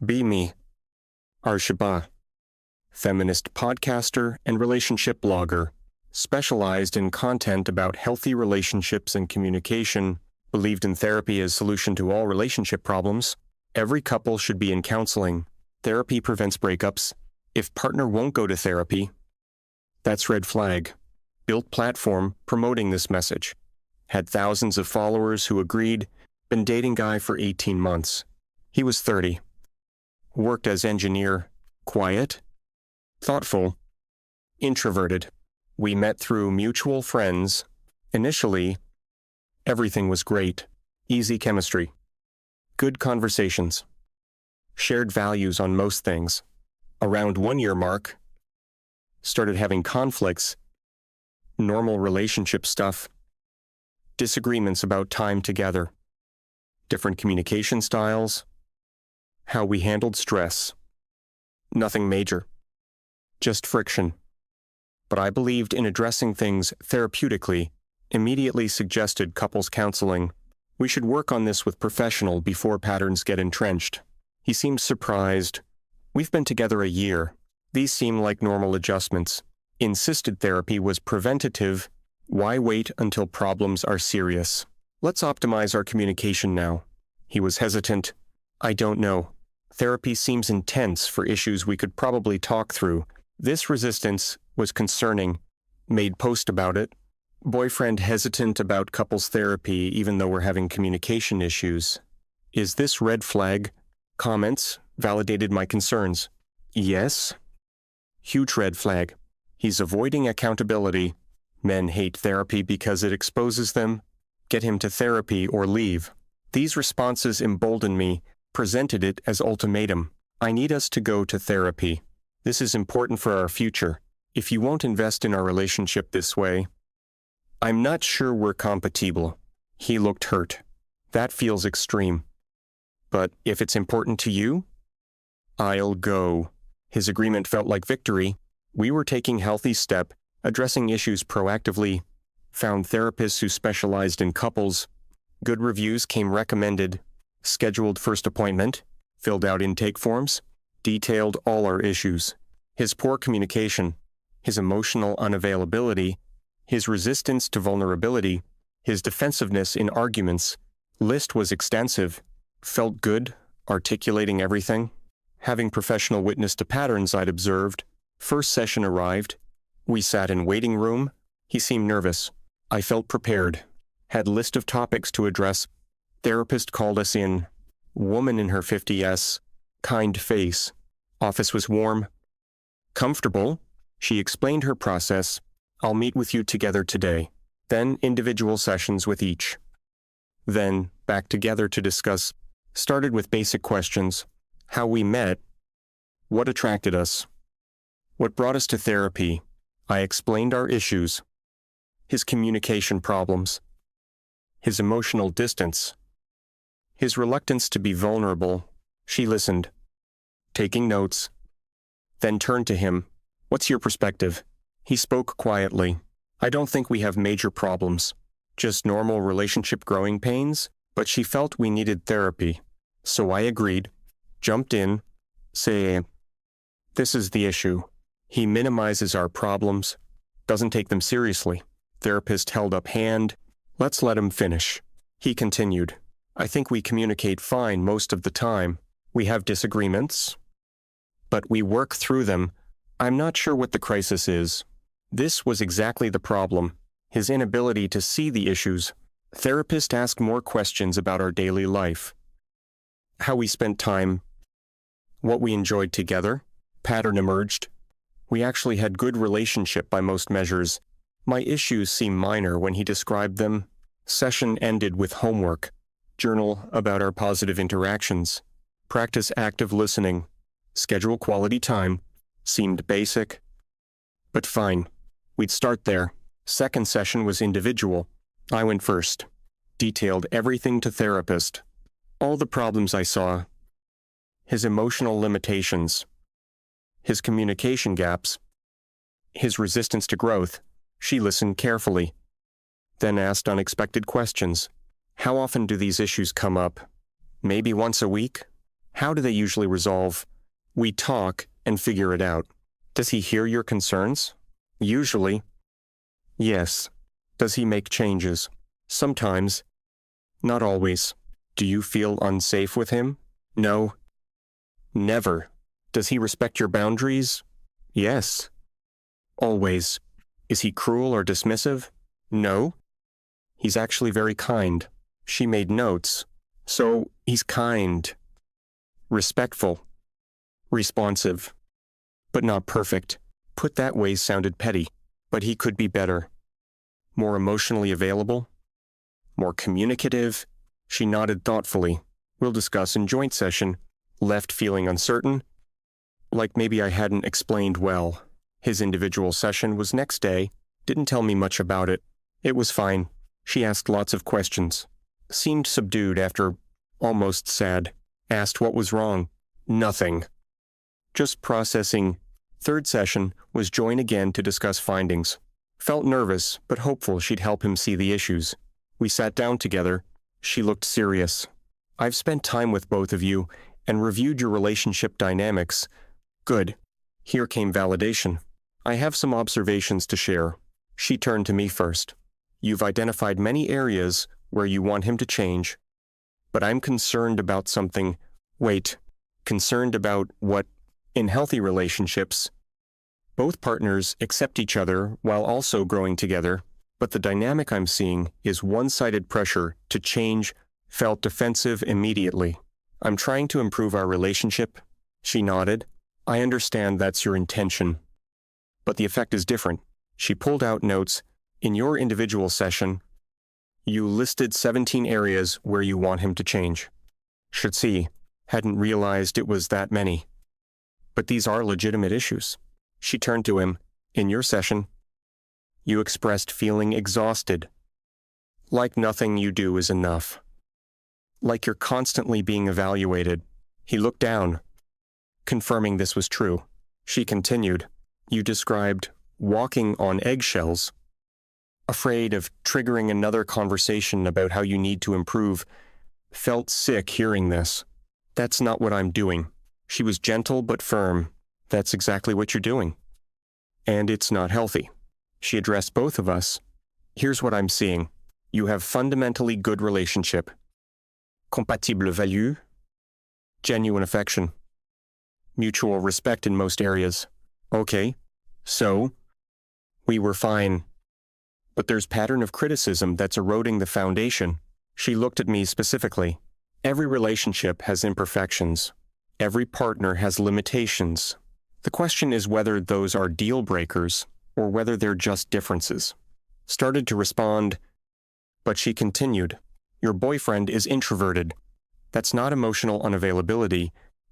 Be Me. Arshaba. Feminist podcaster and relationship blogger, specialized in content about healthy relationships and communication, believed in therapy as solution to all relationship problems. Every couple should be in counseling. Therapy prevents breakups. If partner won't go to therapy, that's red flag. Built platform promoting this message. Had thousands of followers who agreed. Been dating guy for 18 months. He was 30. Worked as engineer. Quiet. Thoughtful. Introverted. We met through mutual friends. Initially, everything was great. Easy chemistry. Good conversations. Shared values on most things. Around 1 year mark, started having conflicts. Normal relationship stuff. Disagreements about time together. Different communication styles. How we handled stress. Nothing major. Just friction. But I believed in addressing things therapeutically, immediately suggested couples counseling. We should work on this with professional before patterns get entrenched. He seemed surprised. We've been together a year. These seem like normal adjustments. Insisted therapy was preventative. Why wait until problems are serious? Let's optimize our communication now. He was hesitant. I don't know. Therapy seems intense for issues we could probably talk through. This resistance was concerning. Made post about it. Boyfriend hesitant about couples therapy even though we're having communication issues. Is this red flag? Comments validated my concerns. Yes. Huge red flag. He's avoiding accountability. Men hate therapy because it exposes them. Get him to therapy or leave. These responses emboldened me, presented it as ultimatum. I need us to go to therapy. This is important for our future. If you won't invest in our relationship this way, I'm not sure we're compatible. He looked hurt. That feels extreme. But if it's important to you, I'll go. His agreement felt like victory. We were taking healthy step, addressing issues proactively, found therapists who specialized in couples. Good reviews came recommended, scheduled first appointment, filled out intake forms, detailed all our issues. His poor communication, his emotional unavailability, his resistance to vulnerability, his defensiveness in arguments. List was extensive. Felt good, articulating everything. Having professional witness to patterns I'd observed. First session arrived. We sat in waiting room. He seemed nervous. I felt prepared. Had list of topics to address. Therapist called us in. Woman in her 50s. Kind face. Office was warm. Comfortable. She explained her process. I'll meet with you together today. Then individual sessions with each. Then back together to discuss. Started with basic questions. How we met. What attracted us. What brought us to therapy. I explained our issues. His communication problems. His emotional distance. His reluctance to be vulnerable. She listened. Taking notes. Then turned to him. What's your perspective? He spoke quietly. I don't think we have major problems. Just normal relationship growing pains, but she felt we needed therapy. So I agreed. Jumped in. Say, this is the issue. He minimizes our problems. Doesn't take them seriously. Therapist held up hand. Let's let him finish. He continued. I think we communicate fine most of the time. We have disagreements, but we work through them. I'm not sure what the crisis is. This was exactly the problem. His inability to see the issues. Therapist asked more questions about our daily life. How we spent time. What we enjoyed together. Pattern emerged. We actually had good relationship by most measures. My issues seemed minor when he described them. Session ended with homework. Journal about our positive interactions. Practice active listening. Schedule quality time. Seemed basic. But fine. We'd start there. Second session was individual. I went first. Detailed everything to therapist. All the problems I saw. His emotional limitations. His communication gaps. His resistance to growth. She listened carefully. Then asked unexpected questions. How often do these issues come up? Maybe once a week? How do they usually resolve? We talk and figure it out. Does he hear your concerns? Usually. Yes. Does he make changes? Sometimes. Not always. Do you feel unsafe with him? No. Never. Does he respect your boundaries? Yes. Always. Is he cruel or dismissive? No. He's actually very kind. She made notes. So, he's kind. Respectful. Responsive. But not perfect. Put that way sounded petty. But he could be better. More emotionally available? More communicative? She nodded thoughtfully. We'll discuss in joint session. Left feeling uncertain. Like maybe I hadn't explained well. His individual session was next day. Didn't tell me much about it. It was fine. She asked lots of questions. Seemed subdued after almost sad. Asked what was wrong. Nothing. Just processing. Third session was join again to discuss findings. Felt nervous, but hopeful she'd help him see the issues. We sat down together. She looked serious. I've spent time with both of you and reviewed your relationship dynamics. Good. Here came validation. I have some observations to share. She turned to me first. You've identified many areas where you want him to change, but I'm concerned about something. Wait. Concerned about what? In healthy relationships, both partners accept each other while also growing together, but the dynamic I'm seeing is one-sided pressure to change felt defensive immediately. I'm trying to improve our relationship. She nodded. I understand that's your intention. But the effect is different. She pulled out notes. In your individual session, you listed 17 areas where you want him to change. Should see. Hadn't realized it was that many. But these are legitimate issues. She turned to him. In your session, you expressed feeling exhausted. Like nothing you do is enough. Like you're constantly being evaluated. He looked down, confirming this was true. She continued. You described walking on eggshells. Afraid of triggering another conversation about how you need to improve. Felt sick hearing this. That's not what I'm doing. She was gentle but firm. That's exactly what you're doing. And it's not healthy. She addressed both of us. Here's what I'm seeing. You have fundamentally good relationship. Compatible value. Genuine affection. Mutual respect in most areas. Okay. So? We were fine. But there's pattern of criticism that's eroding the foundation. She looked at me specifically. Every relationship has imperfections. Every partner has limitations. The question is whether those are deal breakers or whether they're just differences. Started to respond, but she continued. Your boyfriend is introverted. That's not emotional unavailability.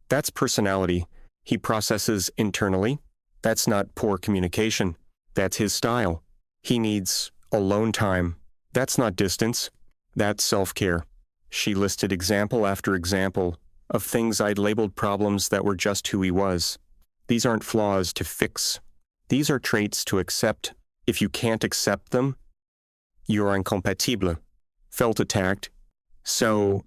That's personality. He processes internally. That's not poor communication. That's his style. He needs alone time. That's not distance. That's self-care. She listed example after example of things I'd labeled problems that were just who he was. These aren't flaws to fix. These are traits to accept. If you can't accept them, you're incompatible. Felt attacked. So,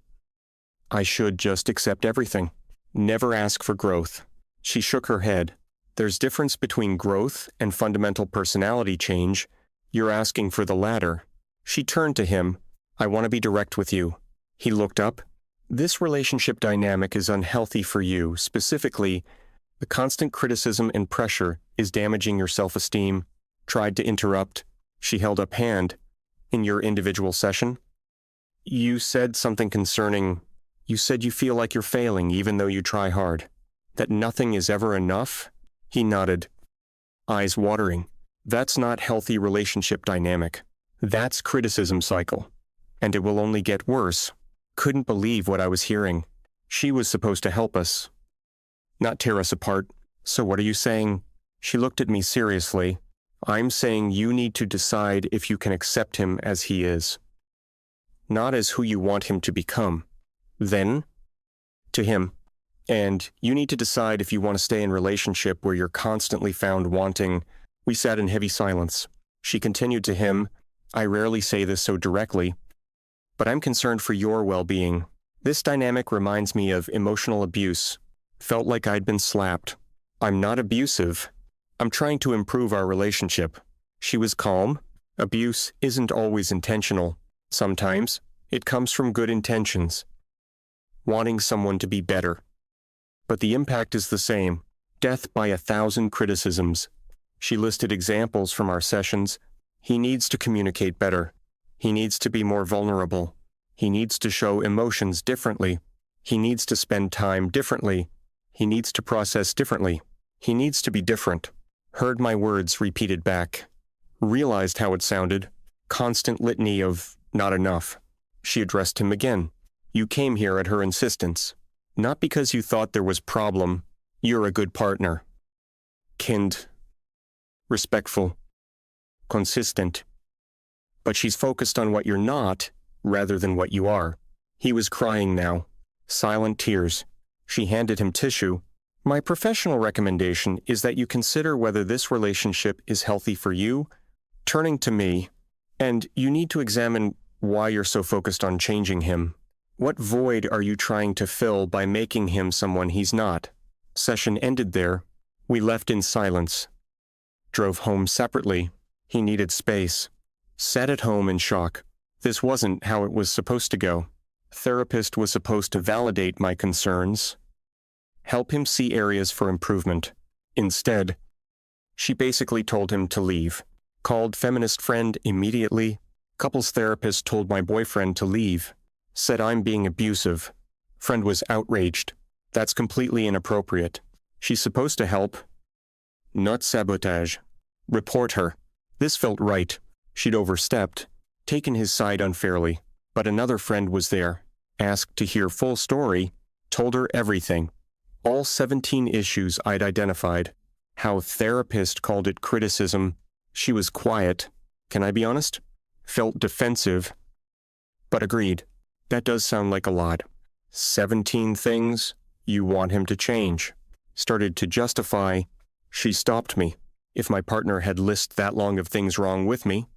I should just accept everything. Never ask for growth. She shook her head. There's difference between growth and fundamental personality change. You're asking for the latter. She turned to him. I want to be direct with you. He looked up. This relationship dynamic is unhealthy for you. Specifically, the constant criticism and pressure is damaging your self-esteem. Tried to interrupt. She held up hand. In your individual session, you said something concerning. You said you feel like you're failing even though you try hard. That nothing is ever enough? He nodded. Eyes watering. That's not healthy relationship dynamic. That's criticism cycle. And it will only get worse. Couldn't believe what I was hearing. She was supposed to help us, not tear us apart. So what are you saying? She looked at me seriously. I'm saying you need to decide if you can accept him as he is. Not as who you want him to become. Then, to him. And you need to decide if you want to stay in a relationship where you're constantly found wanting. We sat in heavy silence. She continued to him. I rarely say this so directly, but I'm concerned for your well-being. This dynamic reminds me of emotional abuse. Felt like I'd been slapped. I'm not abusive. I'm trying to improve our relationship. She was calm. Abuse isn't always intentional. Sometimes, it comes from good intentions. Wanting someone to be better. But the impact is the same. Death by 1,000 criticisms. She listed examples from our sessions. He needs to communicate better. He needs to be more vulnerable. He needs to show emotions differently. He needs to spend time differently. He needs to process differently. He needs to be different. Heard my words repeated back. Realized how it sounded. Constant litany of not enough. She addressed him again. You came here at her insistence. Not because you thought there was problem. You're a good partner. Kind. Respectful. Consistent. But she's focused on what you're not, rather than what you are. He was crying now. Silent tears. She handed him tissue. My professional recommendation is that you consider whether this relationship is healthy for you, turning to me, and you need to examine why you're so focused on changing him. What void are you trying to fill by making him someone he's not? Session ended there. We left in silence. Drove home separately. He needed space. Sat at home in shock. This wasn't how it was supposed to go. Therapist was supposed to validate my concerns, help him see areas for improvement. Instead, she basically told him to leave. Called feminist friend immediately. Couples therapist told my boyfriend to leave. Said I'm being abusive. Friend was outraged. That's completely inappropriate. She's supposed to help, not sabotage. Report her. This felt right. She'd overstepped, taken his side unfairly. But another friend was there, asked to hear full story, told her everything. All 17 issues I'd identified. How therapist called it criticism. She was quiet. Can I be honest? Felt defensive. But agreed. That does sound like a lot. 17 things you want him to change. Started to justify. She stopped me. If my partner had listed that long of things wrong with me,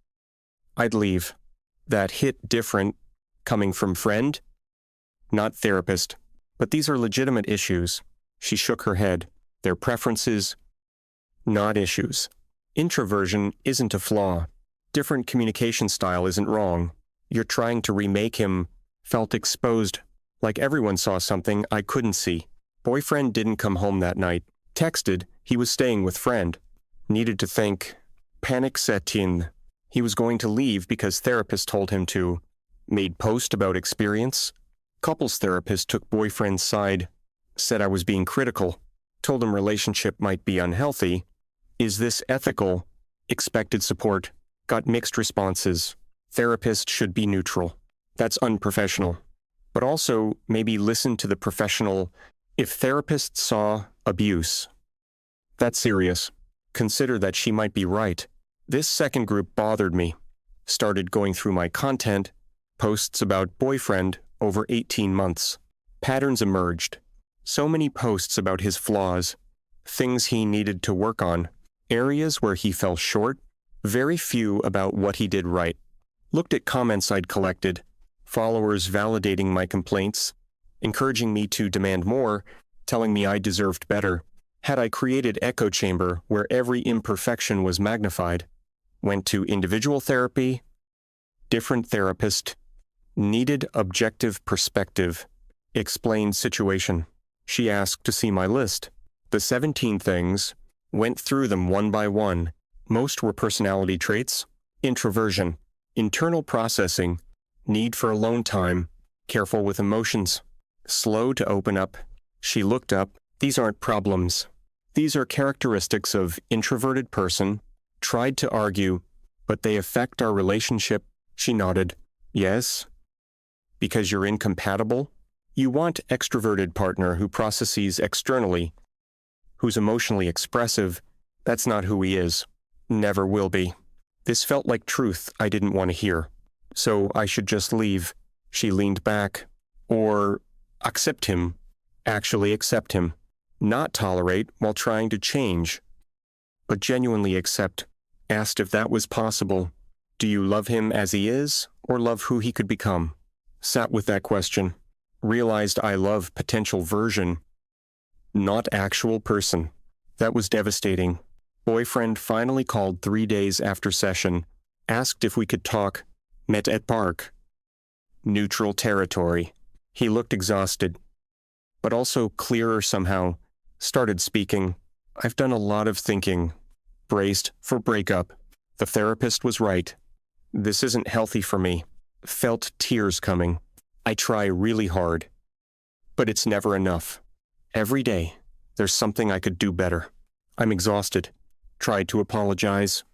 I'd leave. That hit different, coming from friend, not therapist. But these are legitimate issues. She shook her head. They're preferences, not issues. Introversion isn't a flaw. Different communication style isn't wrong. You're trying to remake him. Felt exposed, like everyone saw something I couldn't see. Boyfriend didn't come home that night. Texted, he was staying with friend. Needed to think. Panic set in. He was going to leave because therapist told him to. Made post about experience. Couples therapist took boyfriend's side. Said I was being critical. Told him relationship might be unhealthy. Is this ethical? Expected support. Got mixed responses. Therapist should be neutral. That's unprofessional. But also, maybe listen to the professional. If therapist saw abuse, that's serious. Consider that she might be right. This second group bothered me. Started going through my content, posts about boyfriend over 18 months. Patterns emerged. So many posts about his flaws, things he needed to work on, areas where he fell short, very few about what he did right. Looked at comments I'd collected, followers validating my complaints, encouraging me to demand more, telling me I deserved better. Had I created echo chamber where every imperfection was magnified? Went to individual therapy, different therapist, needed objective perspective, explained situation. She asked to see my list. The 17 things, went through them one by one. Most were personality traits, introversion, internal processing, need for alone time, careful with emotions, slow to open up. She looked up. These aren't problems. These are characteristics of introverted person. Tried to argue, but they affect our relationship. She nodded. Yes? Because you're incompatible? You want extroverted partner who processes externally, who's emotionally expressive. That's not who he is. Never will be. This felt like truth I didn't want to hear. So I should just leave. She leaned back. Or accept him. Actually accept him. Not tolerate while trying to change. But genuinely accept. Asked if that was possible. Do you love him as he is, or love who he could become? Sat with that question. Realized I love potential version, not actual person. That was devastating. Boyfriend finally called 3 days after session, asked if we could talk, met at park. Neutral territory. He looked exhausted, but also clearer somehow. Started speaking. I've done a lot of thinking. Braced for breakup. The therapist was right. This isn't healthy for me. Felt tears coming. I try really hard. But it's never enough. Every day, there's something I could do better. I'm exhausted. Tried to apologize.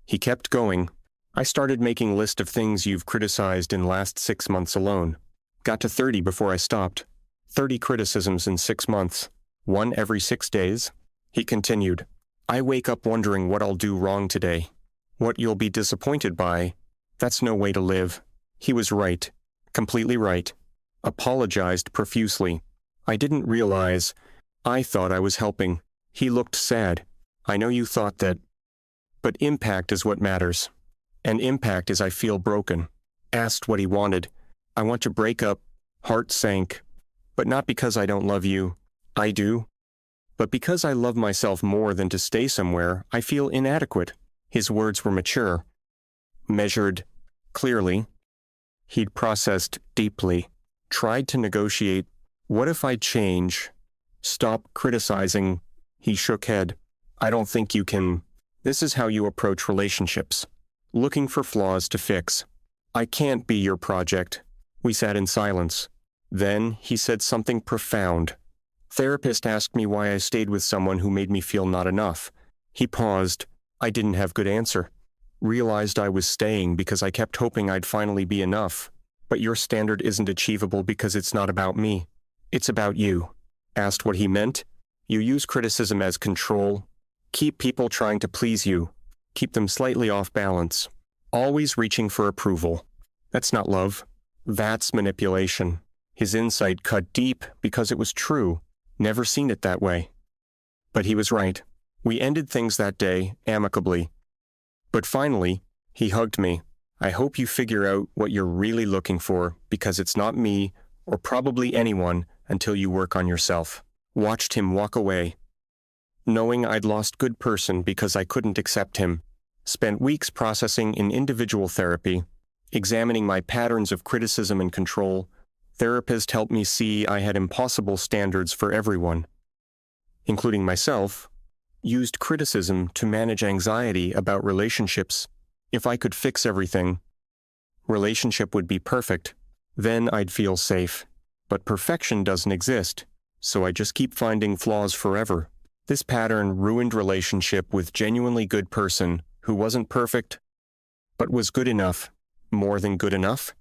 He kept going. I started making a list of things you've criticized in last 6 months alone. Got to 30 before I stopped. 30 criticisms in 6 months. 1 every 6 days. He continued. I wake up wondering what I'll do wrong today. What you'll be disappointed by. That's no way to live. He was right. Completely right. Apologized profusely. I didn't realize. I thought I was helping. He looked sad. I know you thought that. But impact is what matters. And impact is I feel broken. Asked what he wanted. I want to break up. Heart sank. But not because I don't love you. I do. But because I love myself more than to stay somewhere, I feel inadequate. His words were mature. Measured. Clearly. He'd processed deeply. Tried to negotiate. What if I change? Stop criticizing. He shook head. I don't think you can. This is how you approach relationships. Looking for flaws to fix. I can't be your project. We sat in silence. Then he said something profound. Therapist asked me why I stayed with someone who made me feel not enough. He paused. I didn't have good answer. Realized I was staying because I kept hoping I'd finally be enough. But your standard isn't achievable because it's not about me. It's about you. Asked what he meant. You use criticism as control. Keep people trying to please you. Keep them slightly off balance. Always reaching for approval. That's not love. That's manipulation. His insight cut deep because it was true. Never seen it that way. But he was right. We ended things that day, amicably. But finally, he hugged me. I hope you figure out what you're really looking for, because it's not me, or probably anyone, until you work on yourself. Watched him walk away. Knowing I'd lost good person because I couldn't accept him. Spent weeks processing in individual therapy, examining my patterns of criticism and control. Therapist helped me see I had impossible standards for everyone, including myself. Used criticism to manage anxiety about relationships. If I could fix everything, relationship would be perfect. Then I'd feel safe. But perfection doesn't exist, so I just keep finding flaws forever. This pattern ruined relationship with genuinely good person who wasn't perfect, but was good enough, more than good enough.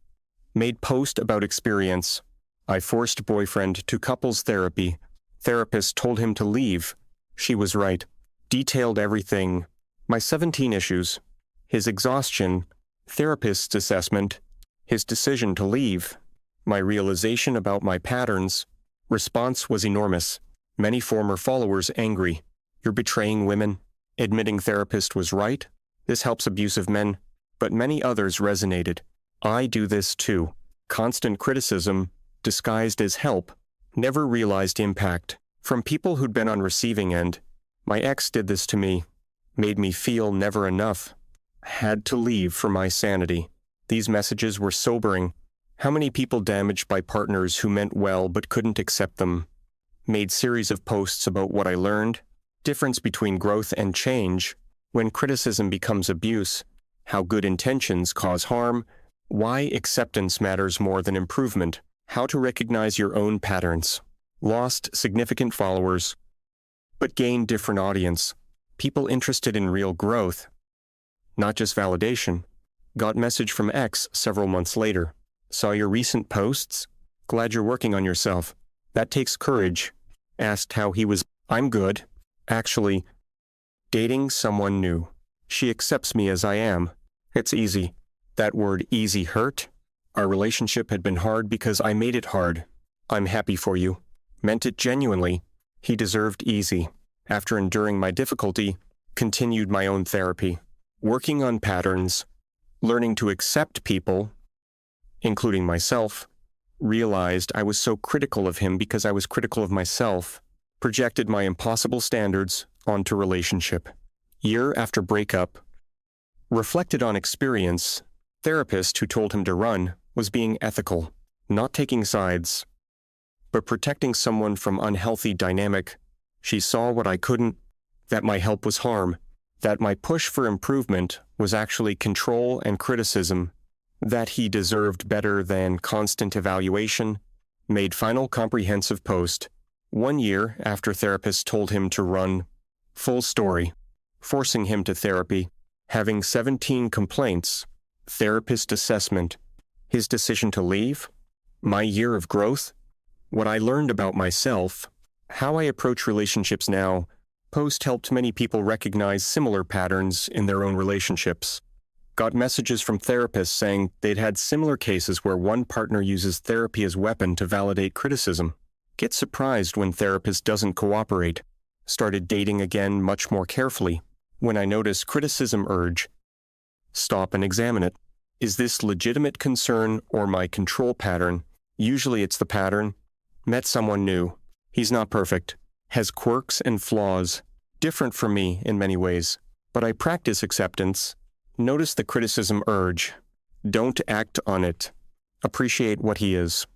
Made post about experience. I forced boyfriend to couples therapy. Therapist told him to leave. She was right. Detailed everything. My 17 issues. His exhaustion. Therapist's assessment. His decision to leave. My realization about my patterns. Response was enormous. Many former followers angry. You're betraying women. Admitting therapist was right. This helps abusive men. But many others resonated. I do this too. Constant criticism, disguised as help. Never realized impact. From people who'd been on receiving end. My ex did this to me. Made me feel never enough. Had to leave for my sanity. These messages were sobering. How many people damaged by partners who meant well but couldn't accept them? Made series of posts about what I learned. Difference between growth and change. When criticism becomes abuse. How good intentions cause harm. Why acceptance matters more than improvement. How to recognize your own patterns. Lost significant followers, but gained different audience. People interested in real growth, not just validation. Got message from ex several months later. Saw your recent posts? Glad you're working on yourself. That takes courage. Asked how he was. I'm good. Actually, dating someone new. She accepts me as I am. It's easy. That word easy hurt. Our relationship had been hard because I made it hard. I'm happy for you. Meant it genuinely. He deserved easy. After enduring my difficulty, continued my own therapy. Working on patterns. Learning to accept people, including myself. realized I was so critical of him because I was critical of myself, projected my impossible standards onto relationship. Year after breakup, reflected on experience, therapist who told him to run was being ethical, not taking sides, but protecting someone from unhealthy dynamic. She saw what I couldn't, that my help was harm, that my push for improvement was actually control and criticism, that he deserved better than constant evaluation, made final comprehensive post 1 year after therapist told him to run. Full story. Forcing him to therapy, having 17 complaints, therapist assessment, his decision to leave, my year of growth, what I learned about myself, how I approach relationships now. Post helped many people recognize similar patterns in their own relationships. Got messages from therapists saying they'd had similar cases where one partner uses therapy as weapon to validate criticism. Get surprised when therapist doesn't cooperate. Started dating again much more carefully. When I notice criticism urge, stop and examine it. Is this legitimate concern or my control pattern? Usually it's the pattern. Met someone new. He's not perfect. Has quirks and flaws. Different from me in many ways. But I practice acceptance. Notice the criticism urge. Don't act on it. Appreciate what he is.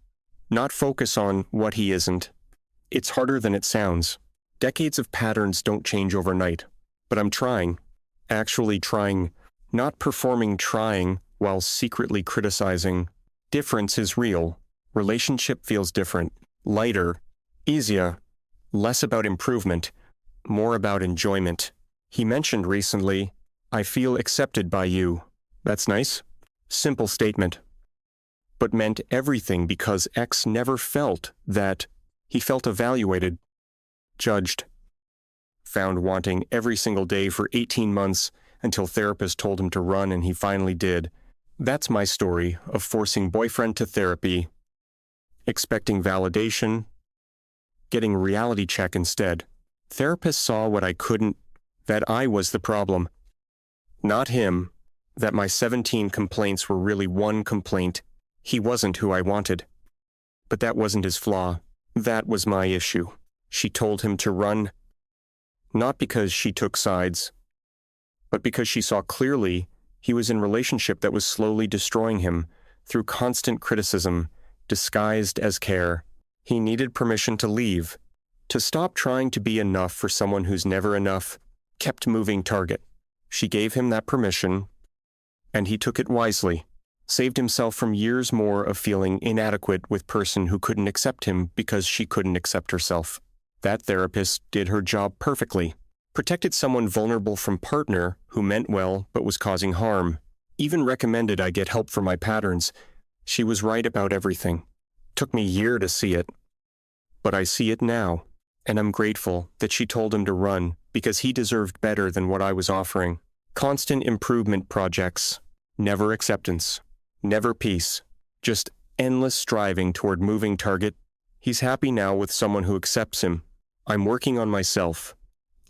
Not focus on what he isn't. It's harder than it sounds. Decades of patterns don't change overnight. But I'm trying. Actually trying. Not performing trying while secretly criticizing. Difference is real. Relationship feels different. Lighter. Easier. Less about improvement. More about enjoyment. He mentioned recently, I feel accepted by you. That's nice. Simple statement. But meant everything because X never felt that. He felt evaluated. Judged. Found wanting every single day for 18 months until therapist told him to run and he finally did. That's my story of forcing boyfriend to therapy, expecting validation, getting reality check instead. Therapist saw what I couldn't, that I was the problem. Not him, that my 17 complaints were really one complaint. He wasn't who I wanted. But that wasn't his flaw. That was my issue. She told him to run, not because she took sides, but because she saw clearly he was in a relationship that was slowly destroying him through constant criticism, disguised as care. He needed permission to leave, to stop trying to be enough for someone who's never enough, kept moving target. She gave him that permission, and he took it wisely, saved himself from years more of feeling inadequate with person who couldn't accept him because she couldn't accept herself. That therapist did her job perfectly. Protected someone vulnerable from partner who meant well but was causing harm. Even recommended I get help for my patterns. She was right about everything. Took me a year to see it. But I see it now, and I'm grateful that she told him to run because he deserved better than what I was offering. Constant improvement projects. Never acceptance. Never peace. Just endless striving toward moving target. He's happy now with someone who accepts him. I'm working on myself.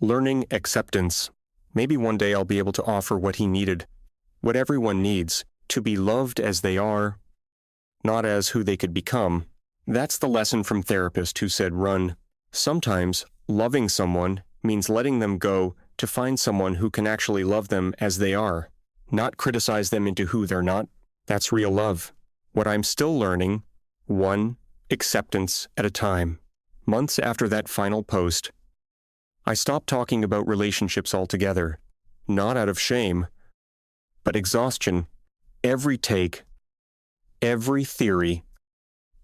Learning acceptance. Maybe one day I'll be able to offer what he needed. What everyone needs. To be loved as they are, not as who they could become. That's the lesson from therapist who said run. Sometimes loving someone means letting them go to find someone who can actually love them as they are, not criticize them into who they're not. That's real love. What I'm still learning, one acceptance at a time. Months after that final post, I stopped talking about relationships altogether, not out of shame, but exhaustion. Every take, every theory,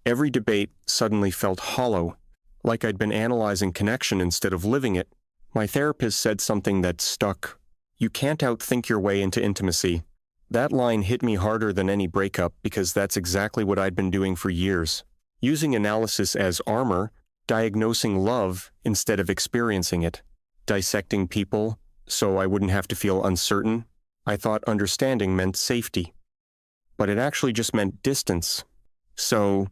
every debate suddenly felt hollow, like I'd been analyzing connection instead of living it. My therapist said something that stuck. You can't outthink your way into intimacy. That line hit me harder than any breakup because that's exactly what I'd been doing for years. Using analysis as armor, diagnosing love instead of experiencing it, dissecting people so I wouldn't have to feel uncertain. I thought understanding meant safety, but it actually just meant distance. So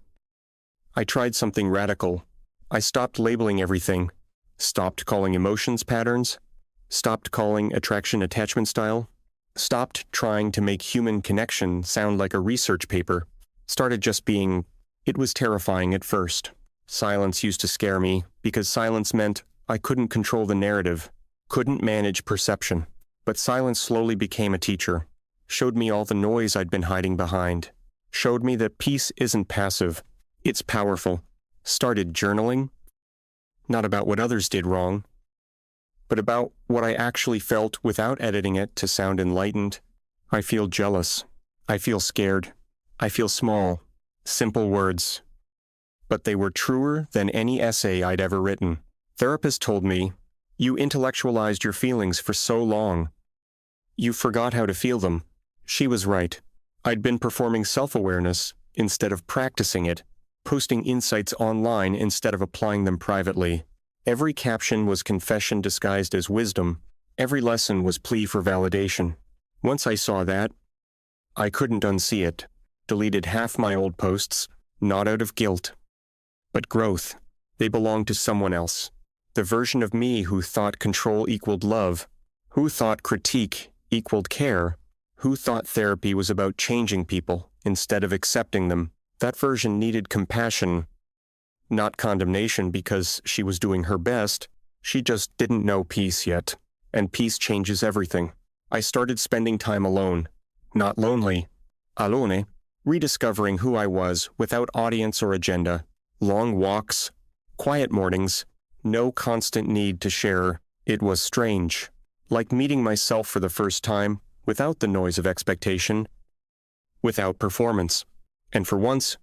I tried something radical. I stopped labeling everything, stopped calling emotions patterns, stopped calling attraction attachment style, stopped trying to make human connection sound like a research paper, started just being It was terrifying at first. Silence used to scare me because silence meant I couldn't control the narrative, couldn't manage perception. But silence slowly became a teacher, showed me all the noise I'd been hiding behind, showed me that peace isn't passive, it's powerful. Started journaling, not about what others did wrong, but about what I actually felt without editing it to sound enlightened. I feel jealous. I feel scared. I feel small. Simple words. But they were truer than any essay I'd ever written. Therapist told me, "You intellectualized your feelings for so long. You forgot how to feel them." She was right. I'd been performing self-awareness instead of practicing it, posting insights online instead of applying them privately. Every caption was confession disguised as wisdom. Every lesson was plea for validation. Once I saw that, I couldn't unsee it. Deleted half my old posts, not out of guilt, but growth. They belonged to someone else. The version of me who thought control equaled love, who thought critique equaled care, who thought therapy was about changing people instead of accepting them. That version needed compassion, not condemnation because she was doing her best. She just didn't know peace yet, and peace changes everything. I started spending time alone, not lonely, alone, rediscovering who I was without audience or agenda. Long walks, quiet mornings, no constant need to share. It was strange, like meeting myself for the first time, without the noise of expectation, without performance. And for once,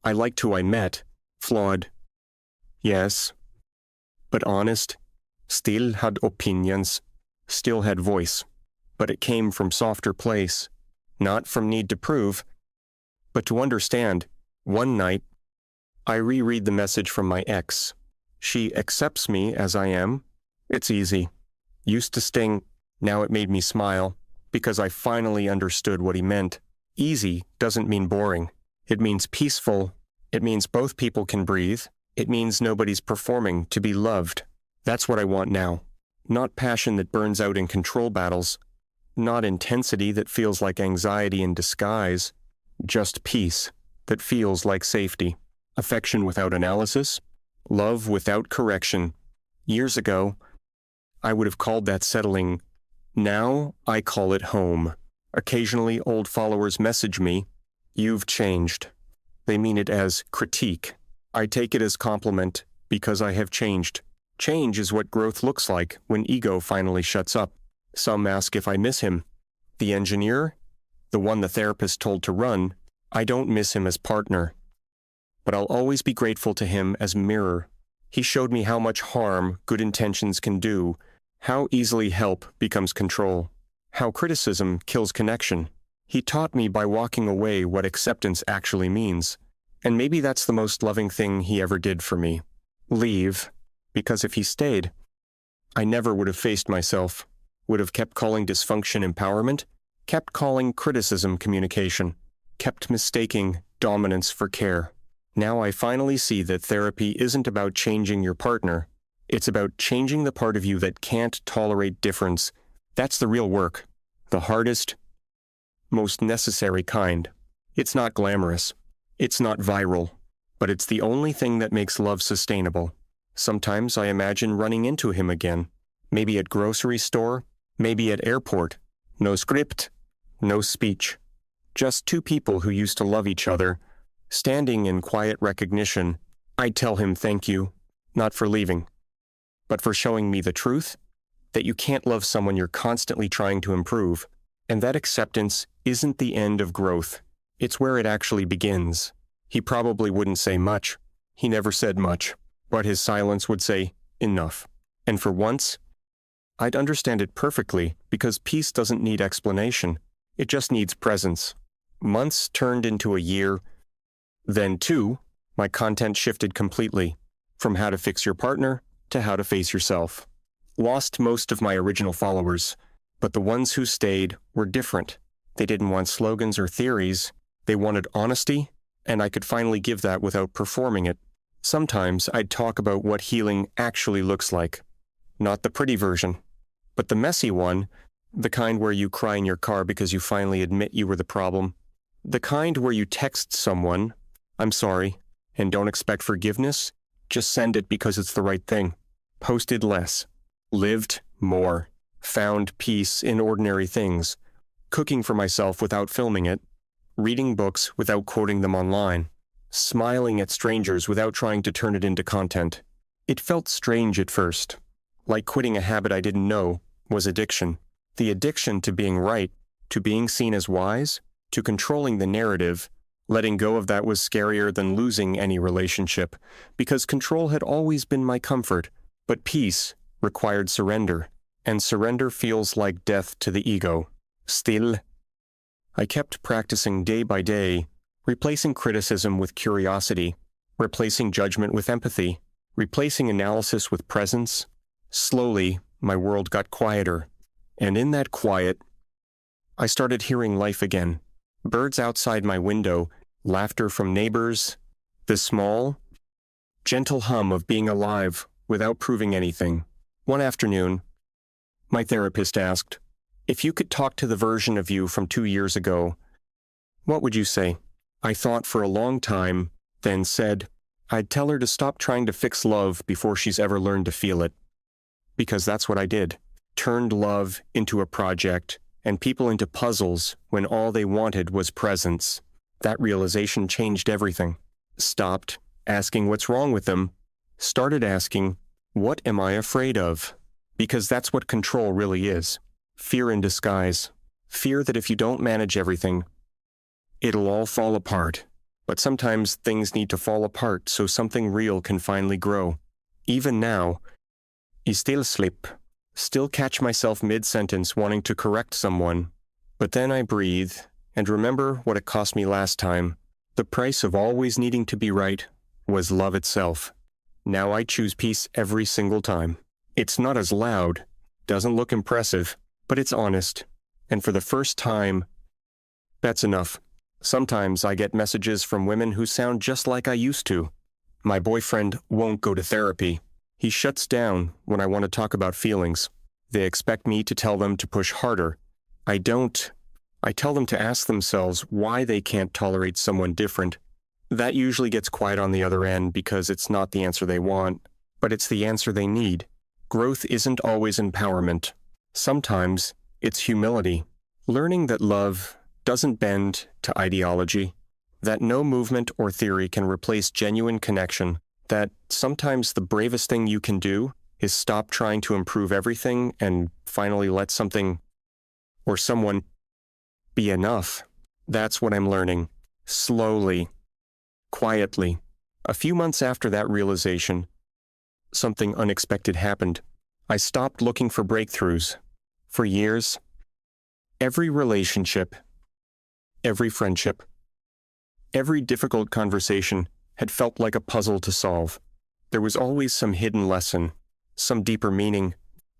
I liked who I met. Flawed, yes, but honest, still had opinions, still had voice. But it came from softer place, not from need to prove, but to understand. One night, I reread the message from my ex. She accepts me as I am. It's easy. Used to sting, now it made me smile, because I finally understood what he meant. Easy doesn't mean boring. It means peaceful. It means both people can breathe. It means nobody's performing to be loved. That's what I want now. Not passion that burns out in control battles. Not intensity that feels like anxiety in disguise. Just peace that feels like safety. Affection without analysis. Love without correction. Years ago, I would have called that settling. Now, I call it home. Occasionally, old followers message me, "You've changed." They mean it as critique. I take it as compliment because I have changed. Change is what growth looks like when ego finally shuts up. Some ask if I miss him. The engineer, the one the therapist told to run, I don't miss him as partner. But I'll always be grateful to him as mirror. He showed me how much harm good intentions can do, how easily help becomes control, how criticism kills connection. He taught me by walking away what acceptance actually means. And maybe that's the most loving thing he ever did for me. Leave. Because if he stayed, I never would have faced myself, would have kept calling dysfunction empowerment, kept calling criticism communication, kept mistaking dominance for care. Now I finally see that therapy isn't about changing your partner. It's about changing the part of you that can't tolerate difference. That's the real work. The hardest, most necessary kind. It's not glamorous. It's not viral. But it's the only thing that makes love sustainable. Sometimes I imagine running into him again. Maybe at grocery store, maybe at airport. No script, no speech. Just two people who used to love each other, standing in quiet recognition. I'd tell him thank you, not for leaving, but for showing me the truth, that you can't love someone you're constantly trying to improve, and that acceptance isn't the end of growth. It's where it actually begins. He probably wouldn't say much. He never said much, but his silence would say, enough. And for once, I'd understand it perfectly because peace doesn't need explanation. It just needs presence. Months turned into a year. Then, too, my content shifted completely, from how to fix your partner to how to face yourself. Lost most of my original followers, but the ones who stayed were different. They didn't want slogans or theories. They wanted honesty, and I could finally give that without performing it. Sometimes I'd talk about what healing actually looks like. Not the pretty version, but the messy one, the kind where you cry in your car because you finally admit you were the problem. The kind where you text someone, I'm sorry, and don't expect forgiveness. Just send it because it's the right thing. Posted less. Lived more. Found peace in ordinary things. Cooking for myself without filming it. Reading books without quoting them online. Smiling at strangers without trying to turn it into content. It felt strange at first. Like quitting a habit I didn't know was addiction. The addiction to being right, to being seen as wise, to controlling the narrative. Letting go of that was scarier than losing any relationship, because control had always been my comfort, but peace required surrender, and surrender feels like death to the ego. Still, I kept practicing day by day, replacing criticism with curiosity, replacing judgment with empathy, replacing analysis with presence. Slowly, my world got quieter, and in that quiet, I started hearing life again. Birds outside my window, laughter from neighbors, the small, gentle hum of being alive without proving anything. One afternoon, my therapist asked, "If you could talk to the version of you from 2 years ago, what would you say?" I thought for a long time, then said, I'd tell her to stop trying to fix love before she's ever learned to feel it. Because that's what I did. Turned love into a project, and people into puzzles when all they wanted was presence. That realization changed everything. Stopped asking what's wrong with them. Started asking, what am I afraid of? Because that's what control really is. Fear in disguise. Fear that if you don't manage everything, it'll all fall apart. But sometimes things need to fall apart so something real can finally grow. Even now, I still slip. Still catch myself mid-sentence wanting to correct someone. But then I breathe and remember what it cost me last time. The price of always needing to be right was love itself. Now I choose peace every single time. It's not as loud, doesn't look impressive, but it's honest. And for the first time, that's enough. Sometimes I get messages from women who sound just like I used to. My boyfriend won't go to therapy. He shuts down when I want to talk about feelings. They expect me to tell them to push harder. I don't. I tell them to ask themselves why they can't tolerate someone different. That usually gets quiet on the other end because it's not the answer they want, but it's the answer they need. Growth isn't always empowerment. Sometimes it's humility. Learning that love doesn't bend to ideology, that no movement or theory can replace genuine connection, that sometimes the bravest thing you can do is stop trying to improve everything and finally let something or someone be enough. That's what I'm learning. Slowly. Quietly. A few months after that realization, something unexpected happened. I stopped looking for breakthroughs. For years, every relationship, every friendship, every difficult conversation had felt like a puzzle to solve. There was always some hidden lesson, some deeper meaning,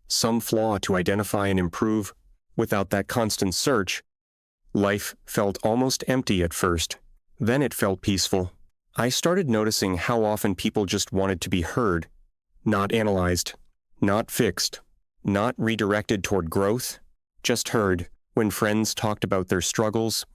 some flaw to identify and improve. Without that constant search, life felt almost empty at first. Then it felt peaceful. I started noticing how often people just wanted to be heard, not analyzed, not fixed, not redirected toward growth, just heard. When friends talked about their struggles,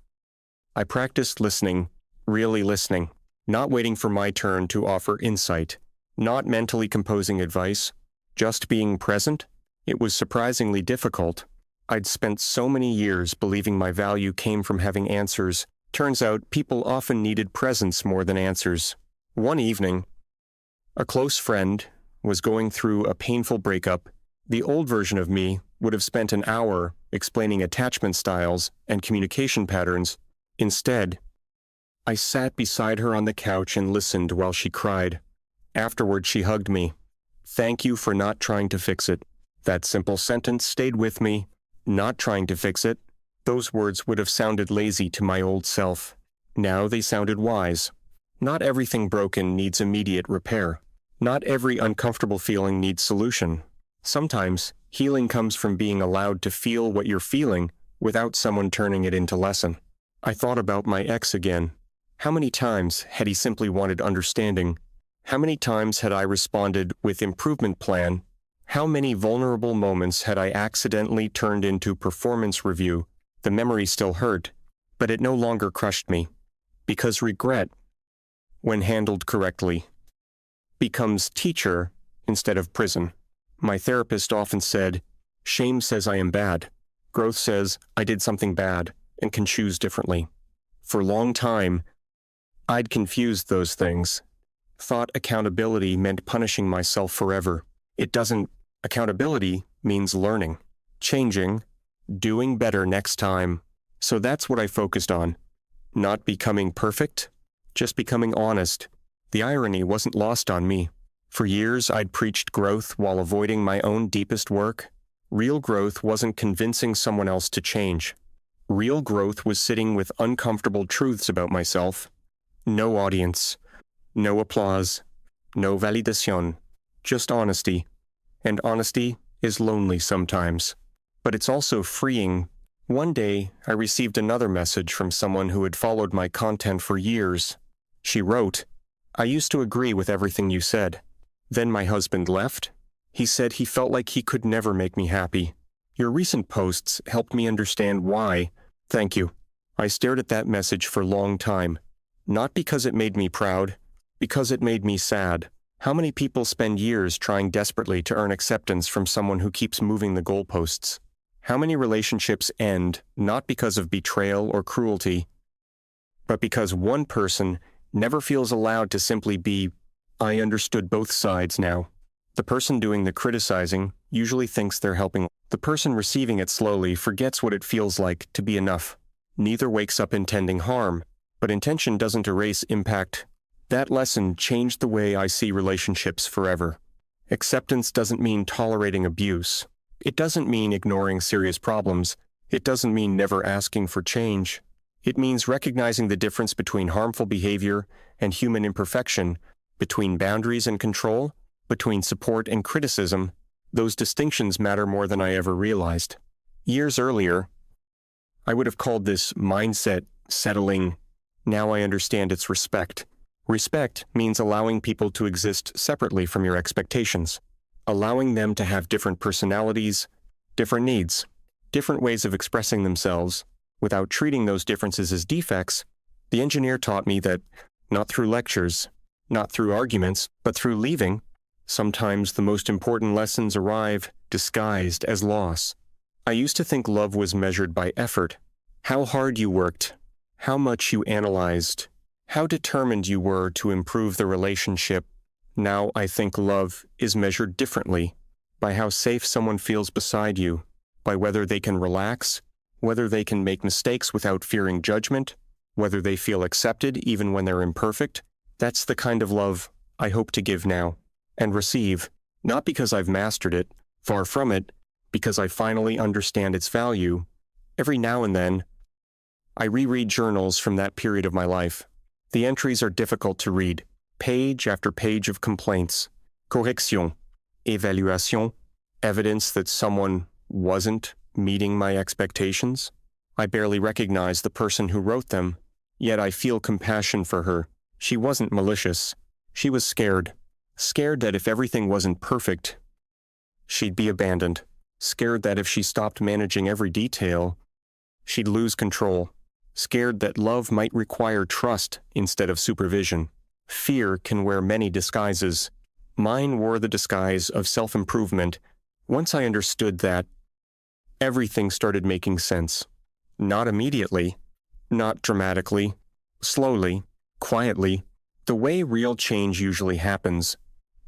I practiced listening, really listening, not waiting for my turn to offer insight, not mentally composing advice, just being present. It was surprisingly difficult. I'd spent so many years believing my value came from having answers. Turns out people often needed presence more than answers. One evening, a close friend was going through a painful breakup. The old version of me would have spent an hour explaining attachment styles and communication patterns. Instead, I sat beside her on the couch and listened while she cried. Afterward, she hugged me. "Thank you for not trying to fix it." That simple sentence stayed with me. Not trying to fix it. Those words would have sounded lazy to my old self. Now they sounded wise. Not everything broken needs immediate repair. Not every uncomfortable feeling needs solution. Sometimes, healing comes from being allowed to feel what you're feeling without someone turning it into lesson. I thought about my ex again. How many times had he simply wanted understanding? How many times had I responded with improvement plan? How many vulnerable moments had I accidentally turned into performance review? The memory still hurt, but it no longer crushed me. Because regret when handled correctly, becomes teacher instead of prison. My therapist often said, shame says I am bad. Growth says I did something bad and can choose differently. For a long time, I'd confused those things. Thought accountability meant punishing myself forever. It doesn't. Accountability means learning, changing, doing better next time. So that's what I focused on. Not becoming perfect, just becoming honest. The irony wasn't lost on me. For years, I'd preached growth while avoiding my own deepest work. Real growth wasn't convincing someone else to change. Real growth was sitting with uncomfortable truths about myself. No audience, no applause, no validation, just honesty. And honesty is lonely sometimes. But it's also freeing. One day, I received another message from someone who had followed my content for years. She wrote, I used to agree with everything you said. Then my husband left. He said he felt like he could never make me happy. Your recent posts helped me understand why. Thank you. I stared at that message for a long time. Not because it made me proud, because it made me sad. How many people spend years trying desperately to earn acceptance from someone who keeps moving the goalposts? How many relationships end not because of betrayal or cruelty, but because one person never feels allowed to simply be, I understood both sides now. The person doing the criticizing usually thinks they're helping. The person receiving it slowly forgets what it feels like to be enough. Neither wakes up intending harm, but intention doesn't erase impact. That lesson changed the way I see relationships forever. Acceptance doesn't mean tolerating abuse. It doesn't mean ignoring serious problems. It doesn't mean never asking for change. It means recognizing the difference between harmful behavior and human imperfection, between boundaries and control, between support and criticism. Those distinctions matter more than I ever realized. Years earlier, I would have called this mindset settling. Now I understand its respect. Respect means allowing people to exist separately from your expectations, allowing them to have different personalities, different needs, different ways of expressing themselves, without treating those differences as defects. The engineer taught me that, not through lectures, not through arguments, but through leaving, sometimes the most important lessons arrive disguised as loss. I used to think love was measured by effort, how hard you worked, how much you analyzed, how determined you were to improve the relationship. Now I think love is measured differently, by how safe someone feels beside you, by whether they can relax, whether they can make mistakes without fearing judgment, whether they feel accepted even when they're imperfect. That's the kind of love I hope to give now, and receive, not because I've mastered it, far from it, because I finally understand its value. Every now and then, I reread journals from that period of my life. The entries are difficult to read, page after page of complaints, correction, évaluation, evidence that someone wasn't meeting my expectations. I barely recognize the person who wrote them, yet I feel compassion for her. She wasn't malicious. She was scared. Scared that if everything wasn't perfect, she'd be abandoned. Scared that if she stopped managing every detail, she'd lose control. Scared that love might require trust instead of supervision. Fear can wear many disguises. Mine wore the disguise of self-improvement. Once I understood that, everything started making sense. Not immediately, not dramatically, slowly, quietly, the way real change usually happens.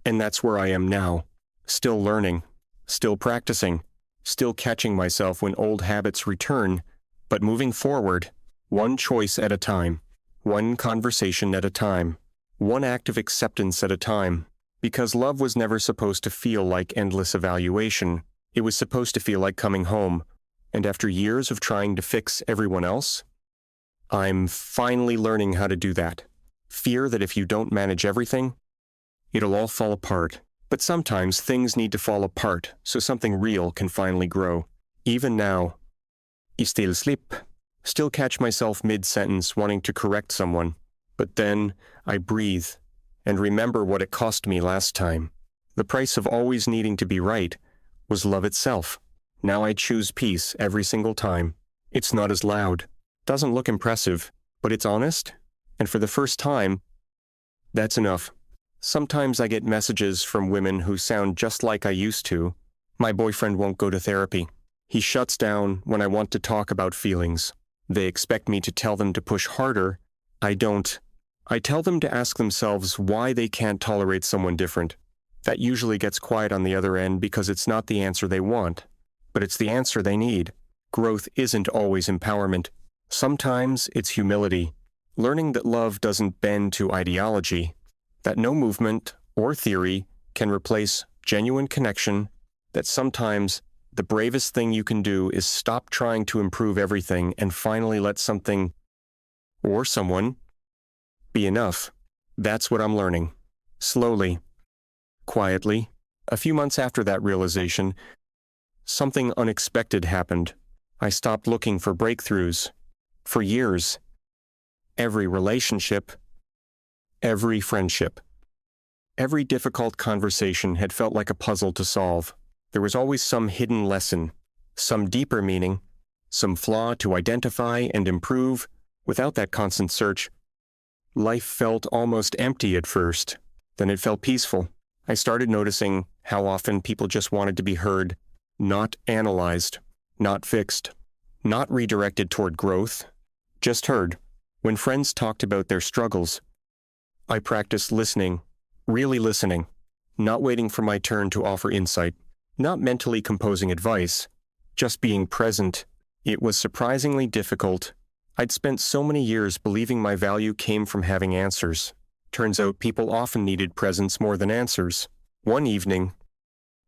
And that's where I am now, still learning, still practicing, still catching myself when old habits return, but moving forward, one choice at a time, one conversation at a time, one act of acceptance at a time. Because love was never supposed to feel like endless evaluation. It was supposed to feel like coming home. And after years of trying to fix everyone else, I'm finally learning how to do that. Fear that if you don't manage everything, it'll all fall apart. But sometimes things need to fall apart so something real can finally grow. Even now, I still sleep. Still catch myself mid-sentence wanting to correct someone. But then I breathe and remember what it cost me last time. The price of always needing to be right was love itself. Now I choose peace every single time. It's not as loud, doesn't look impressive, but it's honest. And for the first time, That's enough. Sometimes I get messages from women who sound just like I used to. My boyfriend won't go to therapy. He shuts down when I want to talk about feelings. They expect me to tell them to push harder. I don't. I tell them to ask themselves why they can't tolerate someone different. That usually gets quiet on the other end because it's not the answer they want, but it's the answer they need. Growth isn't always empowerment. Sometimes it's humility. Learning that love doesn't bend to ideology, that no movement or theory can replace genuine connection, that sometimes the bravest thing you can do is stop trying to improve everything and finally let something or someone be enough. That's what I'm learning. Slowly, quietly. A few months after that realization, something unexpected happened. I stopped looking for breakthroughs. For years, every relationship, every friendship, every difficult conversation had felt like a puzzle to solve. There was always some hidden lesson, some deeper meaning, some flaw to identify and improve. Without that constant search, life felt almost empty at first. Then it felt peaceful. I started noticing how often people just wanted to be heard, not analyzed, not fixed, not redirected toward growth, just heard. When friends talked about their struggles, I practiced listening, really listening, not waiting for my turn to offer insight, not mentally composing advice, just being present. It was surprisingly difficult. I'd spent so many years believing my value came from having answers. Turns out people often needed presence more than answers. One evening,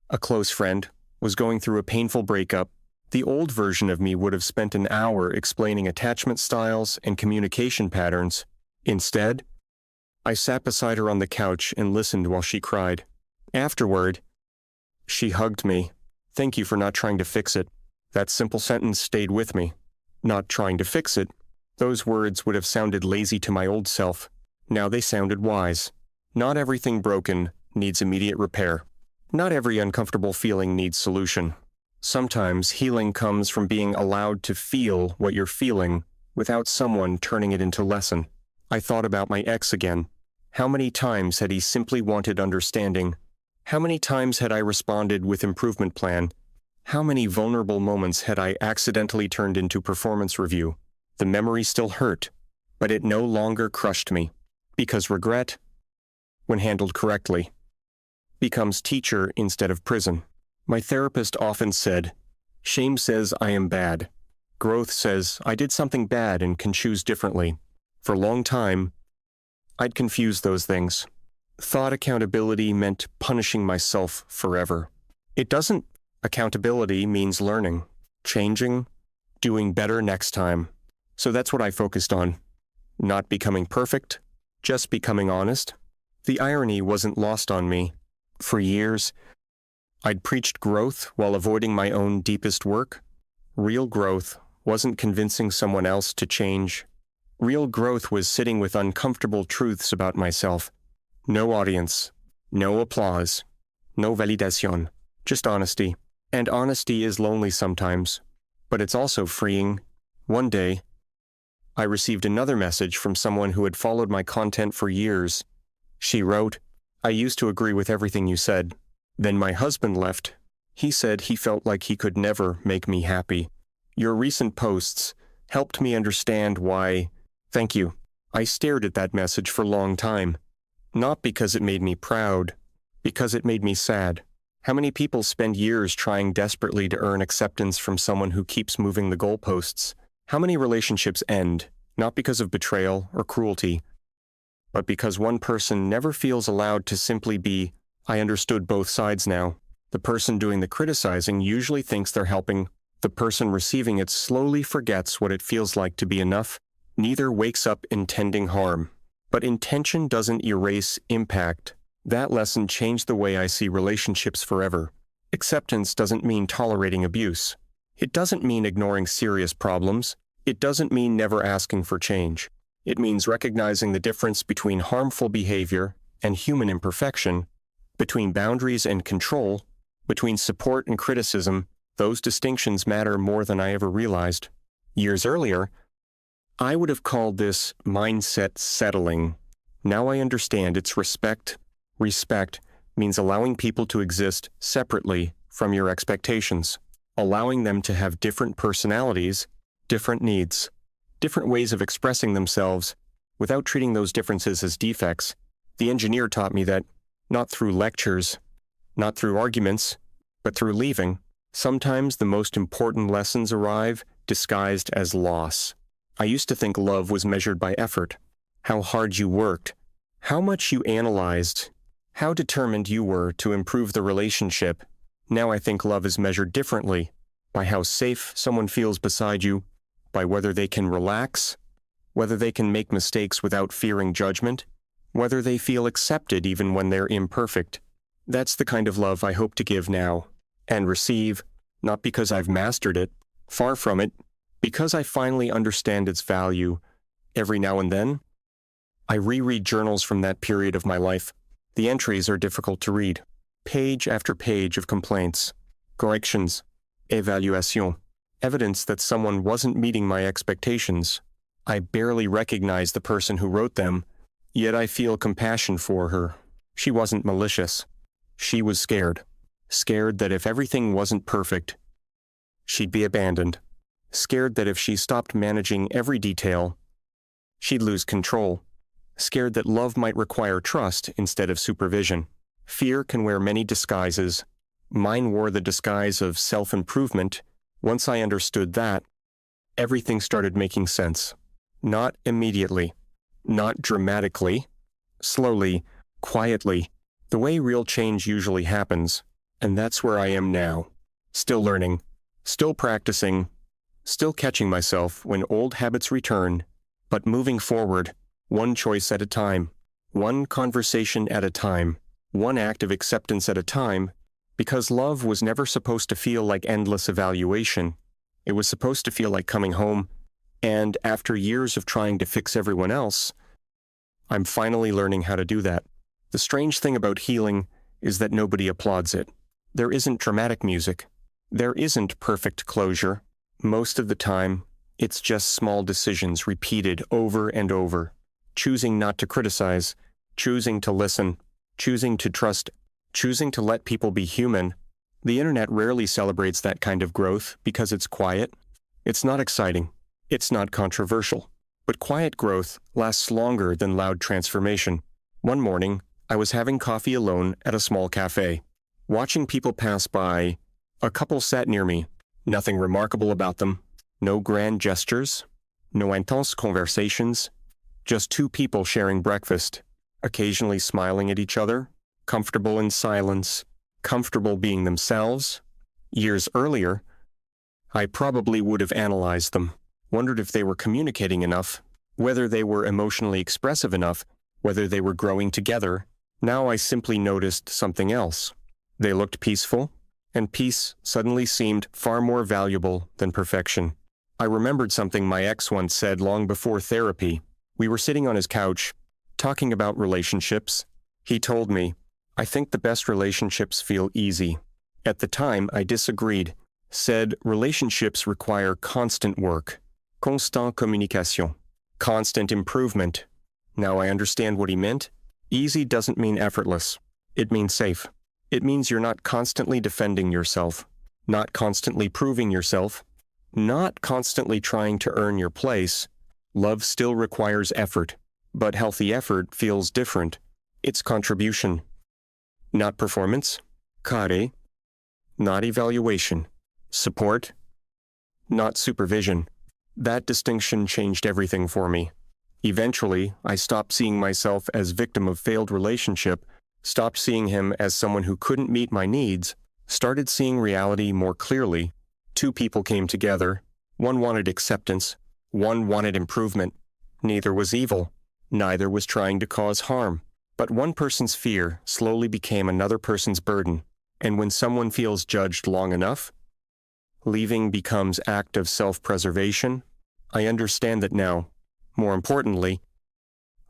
a close friend was going through a painful breakup. The old version of me would have spent an hour explaining attachment styles and communication patterns. Instead, I sat beside her on the couch and listened while she cried. Afterward, she hugged me. "Thank you for not trying to fix it." That simple sentence stayed with me. Not trying to fix it. Those words would have sounded lazy to my old self. Now they sounded wise. Not everything broken needs immediate repair. Not every uncomfortable feeling needs solution. Sometimes healing comes from being allowed to feel what you're feeling without someone turning it into lesson. I thought about my ex again. How many times had he simply wanted understanding? How many times had I responded with improvement plan? How many vulnerable moments had I accidentally turned into performance review? The memory still hurt, but it no longer crushed me, because regret, when handled correctly, becomes teacher instead of prison. My therapist often said, "Shame says I am bad. Growth says I did something bad and can choose differently." For a long time, I'd confused those things. Thought accountability meant punishing myself forever. It doesn't. Accountability means learning, changing, doing better next time. So that's what I focused on. Not becoming perfect, just becoming honest. The irony wasn't lost on me. For years, I'd preached growth while avoiding my own deepest work. Real growth wasn't convincing someone else to change. Real growth was sitting with uncomfortable truths about myself. No audience, no applause, no validation, just honesty. And honesty is lonely sometimes, but it's also freeing. One day, I received another message from someone who had followed my content for years. She wrote, "I used to agree with everything you said. Then my husband left. He said he felt like he could never make me happy. Your recent posts helped me understand why. Thank you." I stared at that message for a long time. Not because it made me proud, because it made me sad. How many people spend years trying desperately to earn acceptance from someone who keeps moving the goalposts? How many relationships end, not because of betrayal or cruelty, but because one person never feels allowed to simply be, "I understood both sides now." The person doing the criticizing usually thinks they're helping. The person receiving it slowly forgets what it feels like to be enough. Neither wakes up intending harm. But intention doesn't erase impact. That lesson changed the way I see relationships forever. Acceptance doesn't mean tolerating abuse. It doesn't mean ignoring serious problems. It doesn't mean never asking for change. It means recognizing the difference between harmful behavior and human imperfection, between boundaries and control, between support and criticism. Those distinctions matter more than I ever realized. Years earlier, I would have called this mindset settling. Now I understand its respect. Respect means allowing people to exist separately from your expectations, allowing them to have different personalities, different needs, different ways of expressing themselves, without treating those differences as defects. The engineer taught me that, not through lectures, not through arguments, but through leaving, sometimes the most important lessons arrive disguised as loss. I used to think love was measured by effort, how hard you worked, how much you analyzed, how determined you were to improve the relationship. Now I think love is measured differently, by how safe someone feels beside you, by whether they can relax, whether they can make mistakes without fearing judgment, whether they feel accepted even when they're imperfect. That's the kind of love I hope to give now, and receive, not because I've mastered it, far from it, because I finally understand its value. Every now and then, I reread journals from that period of my life. The entries are difficult to read. Page after page of complaints, corrections, évaluation, evidence that someone wasn't meeting my expectations. I barely recognize the person who wrote them, yet I feel compassion for her. She wasn't malicious. She was scared. Scared that if everything wasn't perfect, she'd be abandoned. Scared that if she stopped managing every detail, she'd lose control. Scared that love might require trust instead of supervision. Fear can wear many disguises. Mine wore the disguise of self-improvement. Once I understood that, everything started making sense. Not immediately, not dramatically, slowly, quietly, the way real change usually happens, and that's where I am now. Still learning, still practicing, still catching myself when old habits return, but moving forward, one choice at a time, one conversation at a time, one act of acceptance at a time, because love was never supposed to feel like endless evaluation. It was supposed to feel like coming home, and after years of trying to fix everyone else, I'm finally learning how to do that. The strange thing about healing is that nobody applauds it. There isn't dramatic music. There isn't perfect closure. Most of the time, it's just small decisions repeated over and over. Choosing not to criticize, choosing to listen, choosing to trust, choosing to let people be human. The internet rarely celebrates that kind of growth because it's quiet. It's not exciting. It's not controversial. But quiet growth lasts longer than loud transformation. One morning, I was having coffee alone at a small cafe. Watching people pass by, a couple sat near me. Nothing remarkable about them. No grand gestures. No intense conversations. Just two people sharing breakfast, occasionally smiling at each other, comfortable in silence, comfortable being themselves. Years earlier, I probably would have analyzed them, wondered if they were communicating enough, whether they were emotionally expressive enough, whether they were growing together. Now I simply noticed something else. They looked peaceful, and peace suddenly seemed far more valuable than perfection. I remembered something my ex once said long before therapy. We were sitting on his couch, talking about relationships. He told me, "I think the best relationships feel easy." At the time, I disagreed, said relationships require constant work, constant communication, constant improvement. Now I understand what he meant. Easy doesn't mean effortless. It means safe. It means you're not constantly defending yourself, not constantly proving yourself, not constantly trying to earn your place. Love still requires effort, but healthy effort feels different. It's contribution, not performance. Care, not evaluation. Support, not supervision. That distinction changed everything for me. Eventually, I stopped seeing myself as victim of failed relationship, stopped seeing him as someone who couldn't meet my needs, started seeing reality more clearly. Two people came together. One wanted acceptance. One wanted improvement. Neither was evil. Neither was trying to cause harm. But one person's fear slowly became another person's burden. And when someone feels judged long enough, leaving becomes act of self-preservation. I understand that now. More importantly,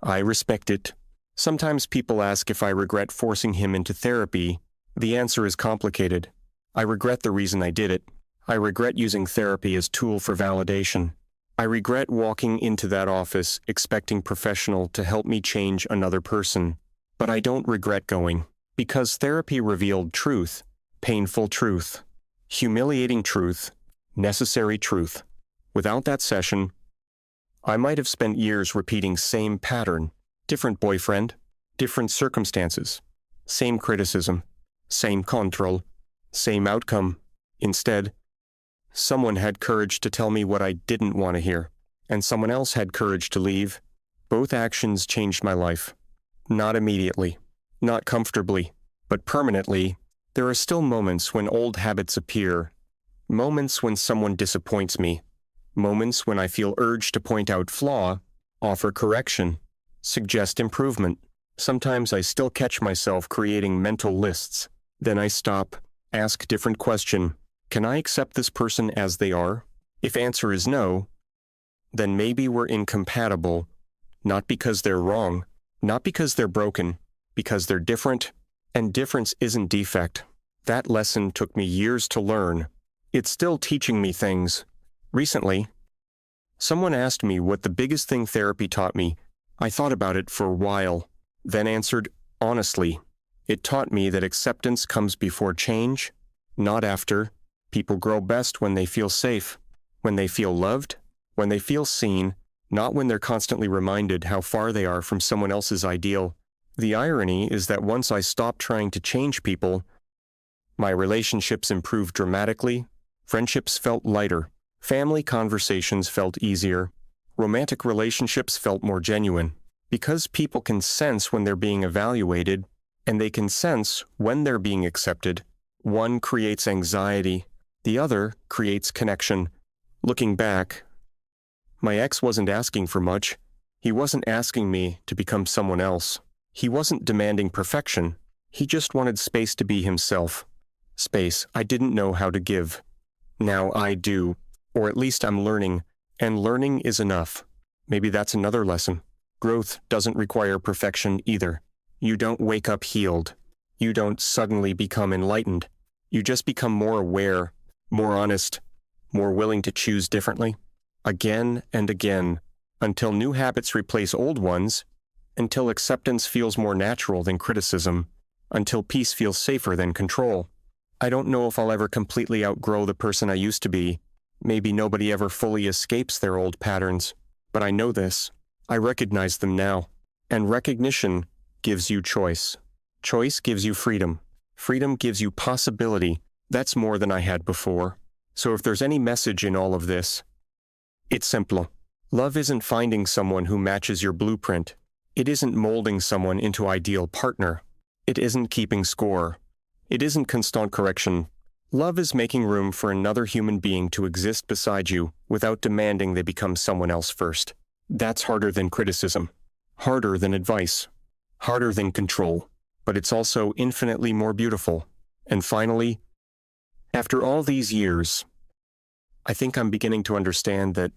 I respect it. Sometimes people ask if I regret forcing him into therapy. The answer is complicated. I regret the reason I did it. I regret using therapy as tool for validation. I regret walking into that office expecting professional to help me change another person. But I don't regret going, because therapy revealed truth, painful truth, humiliating truth, necessary truth. Without that session, I might have spent years repeating same pattern, different boyfriend, different circumstances, same criticism, same control, same outcome. Instead, someone had courage to tell me what I didn't want to hear, and someone else had courage to leave. Both actions changed my life. Not immediately, not comfortably, but permanently. There are still moments when old habits appear, moments when someone disappoints me, moments when I feel urged to point out flaw, offer correction, suggest improvement. Sometimes I still catch myself creating mental lists. Then I stop, ask different question. Can I accept this person as they are? If answer is no, then maybe we're incompatible, not because they're wrong, not because they're broken, because they're different, and difference isn't defect. That lesson took me years to learn. It's still teaching me things. Recently, someone asked me what the biggest thing therapy taught me. I thought about it for a while, then answered honestly. It taught me that acceptance comes before change, not after. People grow best when they feel safe, when they feel loved, when they feel seen, not when they're constantly reminded how far they are from someone else's ideal. The irony is that once I stopped trying to change people, my relationships improved dramatically, friendships felt lighter, family conversations felt easier, romantic relationships felt more genuine. Because people can sense when they're being evaluated, and they can sense when they're being accepted, one creates anxiety, the other creates connection. Looking back, my ex wasn't asking for much. He wasn't asking me to become someone else. He wasn't demanding perfection. He just wanted space to be himself. Space I didn't know how to give. Now I do, or at least I'm learning, and learning is enough. Maybe that's another lesson. Growth doesn't require perfection either. You don't wake up healed. You don't suddenly become enlightened. You just become more aware, more honest, more willing to choose differently, again and again, until new habits replace old ones, until acceptance feels more natural than criticism, until peace feels safer than control. I don't know if I'll ever completely outgrow the person I used to be. Maybe nobody ever fully escapes their old patterns, but I know this. I recognize them now. And recognition gives you choice. Choice gives you freedom. Freedom gives you possibility. That's more than I had before. So if there's any message in all of this, it's simple. Love isn't finding someone who matches your blueprint. It isn't molding someone into ideal partner. It isn't keeping score. It isn't constant correction. Love is making room for another human being to exist beside you without demanding they become someone else first. That's harder than criticism, harder than advice, harder than control, but it's also infinitely more beautiful. And finally, after all these years, I think I'm beginning to understand that